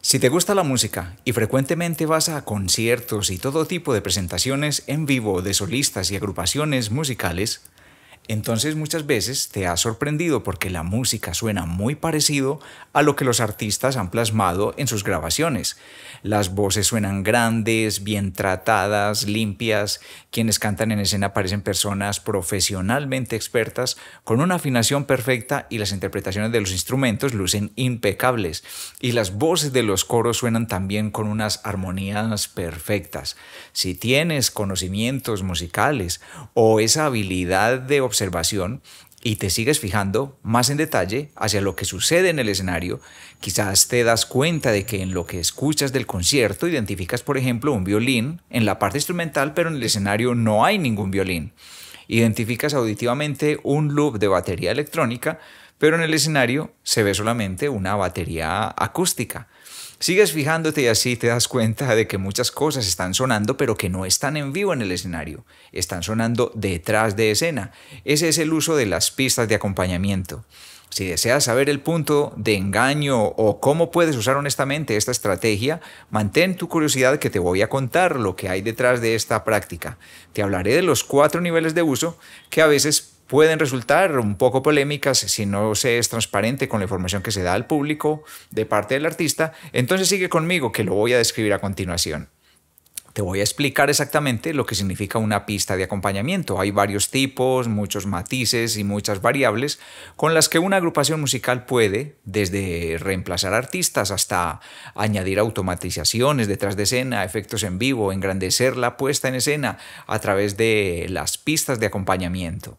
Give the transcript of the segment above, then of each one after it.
Si te gusta la música y frecuentemente vas a conciertos y todo tipo de presentaciones en vivo de solistas y agrupaciones musicales, entonces muchas veces te has sorprendido porque la música suena muy parecido a lo que los artistas han plasmado en sus grabaciones. Las voces suenan grandes, bien tratadas, limpias. Quienes cantan en escena parecen personas profesionalmente expertas con una afinación perfecta y las interpretaciones de los instrumentos lucen impecables. Y las voces de los coros suenan también con unas armonías perfectas. Si tienes conocimientos musicales o esa habilidad de observación y te sigues fijando más en detalle hacia lo que sucede en el escenario, quizás te das cuenta de que en lo que escuchas del concierto identificas, por ejemplo, un violín en la parte instrumental, pero en el escenario no hay ningún violín. Identificas auditivamente un loop de batería electrónica, pero en el escenario se ve solamente una batería acústica. Sigues fijándote y así te das cuenta de que muchas cosas están sonando, pero que no están en vivo en el escenario. Están sonando detrás de escena. Ese es el uso de las pistas de acompañamiento. Si deseas saber el punto de engaño o cómo puedes usar honestamente esta estrategia, mantén tu curiosidad que te voy a contar lo que hay detrás de esta práctica. Te hablaré de los 4 niveles de uso que a veces pueden resultar un poco polémicas si no se es transparente con la información que se da al público de parte del artista. Entonces sigue conmigo que lo voy a describir a continuación. Te voy a explicar exactamente lo que significa una pista de acompañamiento. Hay varios tipos, muchos matices y muchas variables con las que una agrupación musical puede, desde reemplazar artistas hasta añadir automatizaciones detrás de escena, efectos en vivo, engrandecer la puesta en escena a través de las pistas de acompañamiento.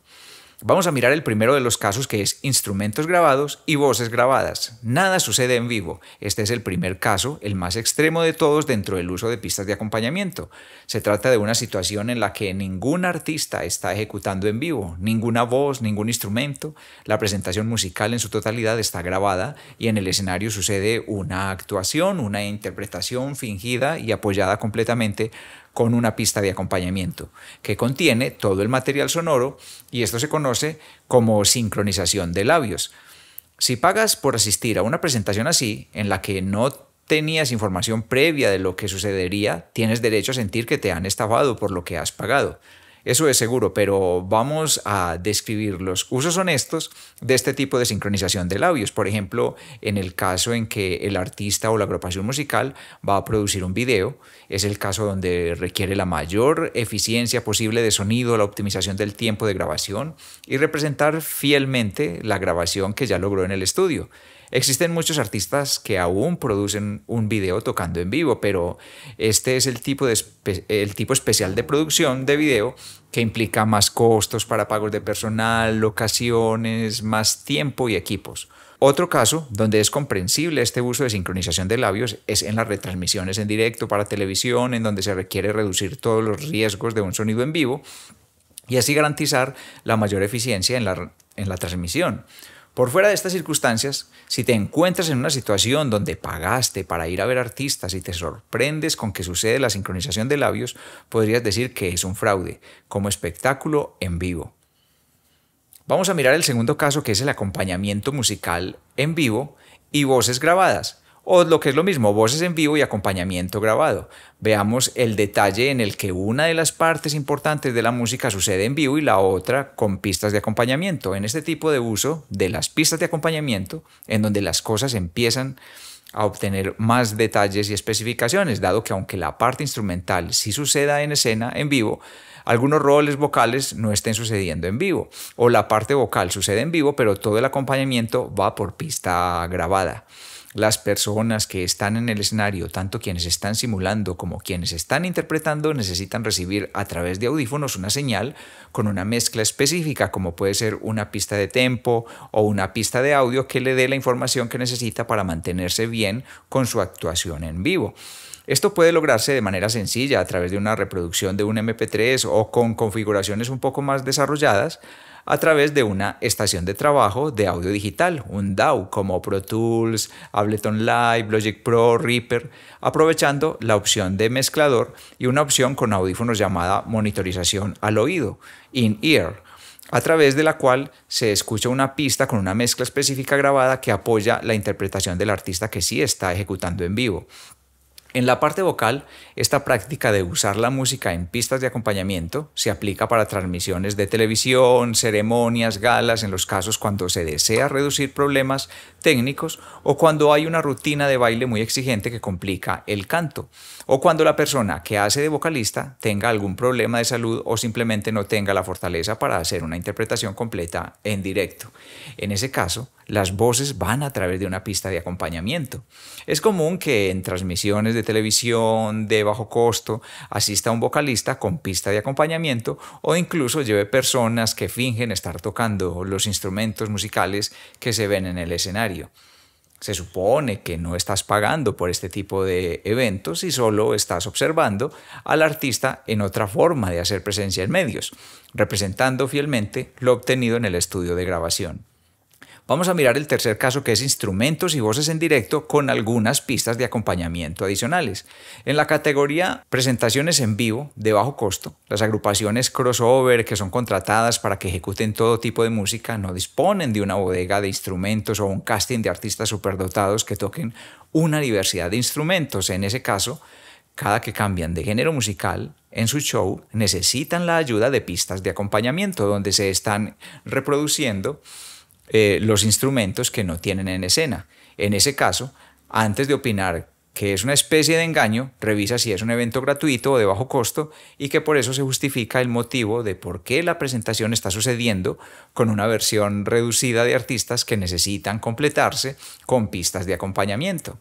Vamos a mirar el primero de los casos, que es instrumentos grabados y voces grabadas. Nada sucede en vivo. Este es el primer caso, el más extremo de todos dentro del uso de pistas de acompañamiento. Se trata de una situación en la que ningún artista está ejecutando en vivo, ninguna voz, ningún instrumento. La presentación musical en su totalidad está grabada y en el escenario sucede una actuación, una interpretación fingida y apoyada completamente con una pista de acompañamiento que contiene todo el material sonoro, y esto se conoce como sincronización de labios. Si pagas por asistir a una presentación así, en la que no tenías información previa de lo que sucedería, tienes derecho a sentir que te han estafado por lo que has pagado. Eso es seguro, pero vamos a describir los usos honestos de este tipo de sincronización de labios. Por ejemplo, en el caso en que el artista o la agrupación musical va a producir un video, es el caso donde requiere la mayor eficiencia posible de sonido, la optimización del tiempo de grabación y representar fielmente la grabación que ya logró en el estudio. Existen muchos artistas que aún producen un video tocando en vivo, pero este es el tipo especial de producción de video que implica más costos para pagos de personal, locaciones, más tiempo y equipos. Otro caso donde es comprensible este uso de sincronización de labios es en las retransmisiones en directo para televisión, en donde se requiere reducir todos los riesgos de un sonido en vivo y así garantizar la mayor eficiencia en la transmisión. Por fuera de estas circunstancias, si te encuentras en una situación donde pagaste para ir a ver artistas y te sorprendes con que sucede la sincronización de labios, podrías decir que es un fraude, como espectáculo en vivo. Vamos a mirar el segundo caso, que es el acompañamiento musical en vivo y voces grabadas, o lo que es lo mismo, voces en vivo y acompañamiento grabado. Veamos el detalle en el que una de las partes importantes de la música sucede en vivo y la otra con pistas de acompañamiento. En este tipo de uso de las pistas de acompañamiento, en donde las cosas empiezan a obtener más detalles y especificaciones, dado que aunque la parte instrumental sí suceda en escena, en vivo, algunos roles vocales no estén sucediendo en vivo, o la parte vocal sucede en vivo, pero todo el acompañamiento va por pista grabada. Las personas que están en el escenario, tanto quienes están simulando como quienes están interpretando, necesitan recibir a través de audífonos una señal con una mezcla específica, como puede ser una pista de tempo o una pista de audio que le dé la información que necesita para mantenerse bien con su actuación en vivo. Esto puede lograrse de manera sencilla a través de una reproducción de un MP3 o con configuraciones un poco más desarrolladas a través de una estación de trabajo de audio digital, un DAW, como Pro Tools, Ableton Live, Logic Pro, Reaper, aprovechando la opción de mezclador y una opción con audífonos llamada monitorización al oído, in-ear. a través de la cual se escucha una pista con una mezcla específica grabada que apoya la interpretación del artista que sí está ejecutando en vivo. En la parte vocal, esta práctica de usar la música en pistas de acompañamiento se aplica para transmisiones de televisión, ceremonias, galas, en los casos cuando se desea reducir problemas técnicos o cuando hay una rutina de baile muy exigente que complica el canto, o cuando la persona que hace de vocalista tenga algún problema de salud o simplemente no tenga la fortaleza para hacer una interpretación completa en directo. En ese caso, las voces van a través de una pista de acompañamiento. Es común que en transmisiones de televisión de bajo costo asista un vocalista con pista de acompañamiento o incluso lleve personas que fingen estar tocando los instrumentos musicales que se ven en el escenario. Se supone que no estás pagando por este tipo de eventos y solo estás observando al artista en otra forma de hacer presencia en medios, representando fielmente lo obtenido en el estudio de grabación. Vamos a mirar el tercer caso, que es instrumentos y voces en directo con algunas pistas de acompañamiento adicionales. En la categoría presentaciones en vivo de bajo costo, las agrupaciones crossover que son contratadas para que ejecuten todo tipo de música no disponen de una bodega de instrumentos o un casting de artistas superdotados que toquen una diversidad de instrumentos. En ese caso, cada que cambian de género musical en su show necesitan la ayuda de pistas de acompañamiento donde se están reproduciendo los instrumentos que no tienen en escena. En ese caso, antes de opinar que es una especie de engaño, revisa si es un evento gratuito o de bajo costo y que por eso se justifica el motivo de por qué la presentación está sucediendo con una versión reducida de artistas que necesitan completarse con pistas de acompañamiento,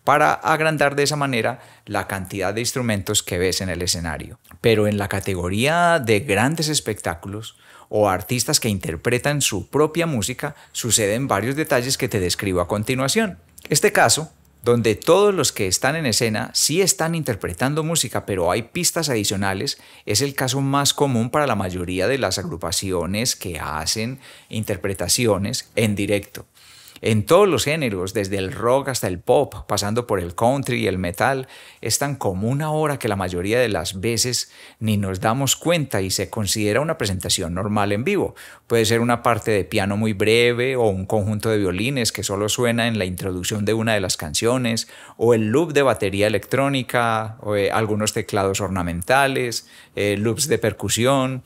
para agrandar de esa manera la cantidad de instrumentos que ves en el escenario. Pero en la categoría de grandes espectáculos o artistas que interpretan su propia música, suceden varios detalles que te describo a continuación. Este caso, donde todos los que están en escena sí están interpretando música, pero hay pistas adicionales, es el caso más común para la mayoría de las agrupaciones que hacen interpretaciones en directo. En todos los géneros, desde el rock hasta el pop, pasando por el country y el metal, es tan común ahora que la mayoría de las veces ni nos damos cuenta y se considera una presentación normal en vivo. Puede ser una parte de piano muy breve o un conjunto de violines que solo suena en la introducción de una de las canciones, o el loop de batería electrónica, o algunos teclados ornamentales, loops de percusión,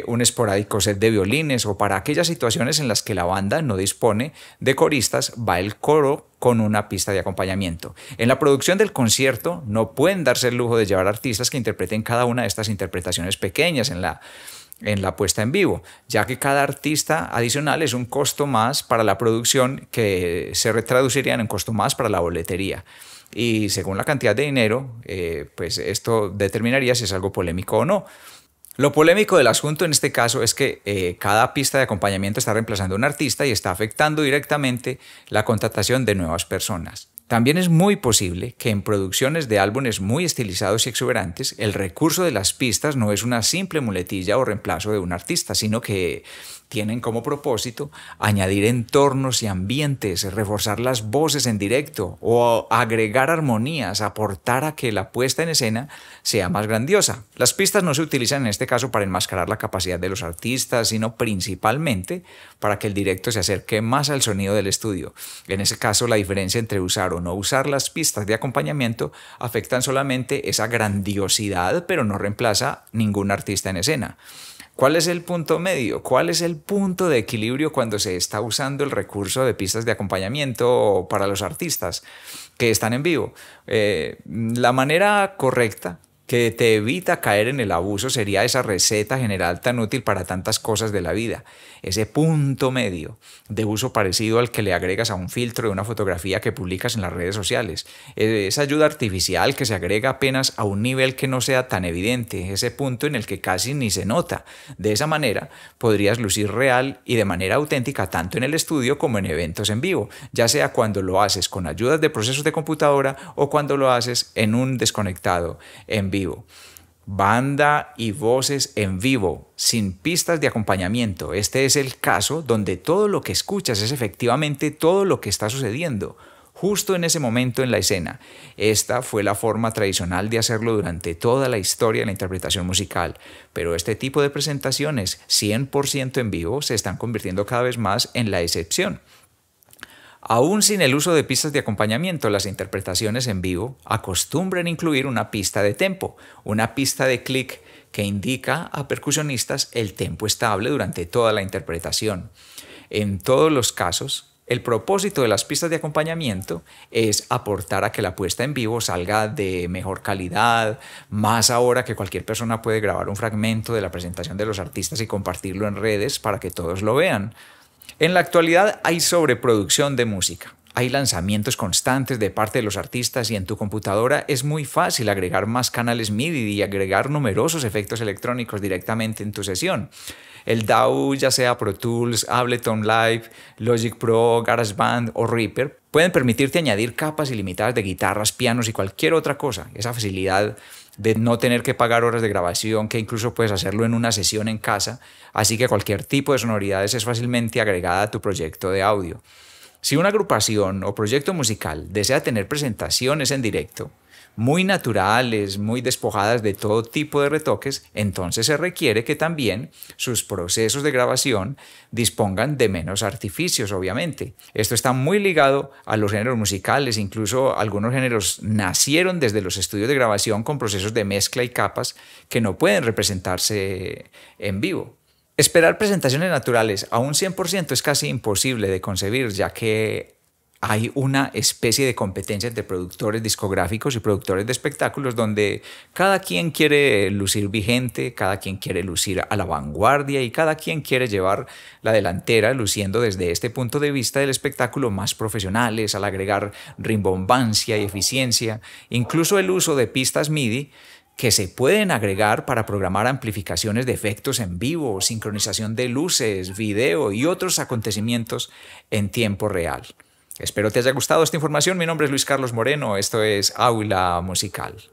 un esporádico set de violines, o para aquellas situaciones en las que la banda no dispone de coristas, va el coro con una pista de acompañamiento. En la producción del concierto no pueden darse el lujo de llevar artistas que interpreten cada una de estas interpretaciones pequeñas en la puesta en vivo, ya que cada artista adicional es un costo más para la producción que se retraduciría en un costo más para la boletería. Y según la cantidad de dinero, pues esto determinaría si es algo polémico o no. Lo polémico del asunto en este caso es que cada pista de acompañamiento está reemplazando a un artista y está afectando directamente la contratación de nuevas personas. También es muy posible que en producciones de álbumes muy estilizados y exuberantes, el recurso de las pistas no es una simple muletilla o reemplazo de un artista, sino que tienen como propósito añadir entornos y ambientes, reforzar las voces en directo o agregar armonías, aportar a que la puesta en escena sea más grandiosa. Las pistas no se utilizan en este caso para enmascarar la capacidad de los artistas, sino principalmente para que el directo se acerque más al sonido del estudio. En ese caso, la diferencia entre usar o no usar las pistas de acompañamiento afectan solamente esa grandiosidad, pero no reemplaza ningún artista en escena. ¿Cuál es el punto medio? ¿Cuál es el punto de equilibrio cuando se está usando el recurso de pistas de acompañamiento para los artistas que están en vivo? La manera correcta que te evita caer en el abuso sería esa receta general tan útil para tantas cosas de la vida, ese punto medio de uso parecido al que le agregas a un filtro de una fotografía que publicas en las redes sociales, esa ayuda artificial que se agrega apenas a un nivel que no sea tan evidente, ese punto en el que casi ni se nota. De esa manera podrías lucir real y de manera auténtica tanto en el estudio como en eventos en vivo, ya sea cuando lo haces con ayudas de procesos de computadora o cuando lo haces en un desconectado en vivo. Banda y voces en vivo, sin pistas de acompañamiento. Este es el caso donde todo lo que escuchas es efectivamente todo lo que está sucediendo, justo en ese momento en la escena. Esta fue la forma tradicional de hacerlo durante toda la historia de la interpretación musical, pero este tipo de presentaciones 100% en vivo se están convirtiendo cada vez más en la excepción. Aún sin el uso de pistas de acompañamiento, las interpretaciones en vivo acostumbran incluir una pista de tempo, una pista de clic que indica a percusionistas el tempo estable durante toda la interpretación. En todos los casos, el propósito de las pistas de acompañamiento es aportar a que la puesta en vivo salga de mejor calidad, más ahora que cualquier persona puede grabar un fragmento de la presentación de los artistas y compartirlo en redes para que todos lo vean. En la actualidad hay sobreproducción de música. Hay lanzamientos constantes de parte de los artistas y en tu computadora es muy fácil agregar más canales MIDI y agregar numerosos efectos electrónicos directamente en tu sesión. El DAW, ya sea Pro Tools, Ableton Live, Logic Pro, GarageBand o Reaper, pueden permitirte añadir capas ilimitadas de guitarras, pianos y cualquier otra cosa. Esa facilidad de no tener que pagar horas de grabación, que incluso puedes hacerlo en una sesión en casa, así que cualquier tipo de sonoridades es fácilmente agregada a tu proyecto de audio. Si una agrupación o proyecto musical desea tener presentaciones en directo, muy naturales, muy despojadas de todo tipo de retoques, entonces se requiere que también sus procesos de grabación dispongan de menos artificios, obviamente. Esto está muy ligado a los géneros musicales, incluso algunos géneros nacieron desde los estudios de grabación con procesos de mezcla y capas que no pueden representarse en vivo. Esperar presentaciones naturales a un 100% es casi imposible de concebir, ya que hay una especie de competencia entre productores discográficos y productores de espectáculos donde cada quien quiere lucir vigente, cada quien quiere lucir a la vanguardia y cada quien quiere llevar la delantera luciendo desde este punto de vista del espectáculo más profesionales al agregar rimbombancia y eficiencia, incluso el uso de pistas MIDI que se pueden agregar para programar amplificaciones de efectos en vivo, sincronización de luces, video y otros acontecimientos en tiempo real. Espero te haya gustado esta información. Mi nombre es Luis Carlos Moreno. Esto es Aula Musical.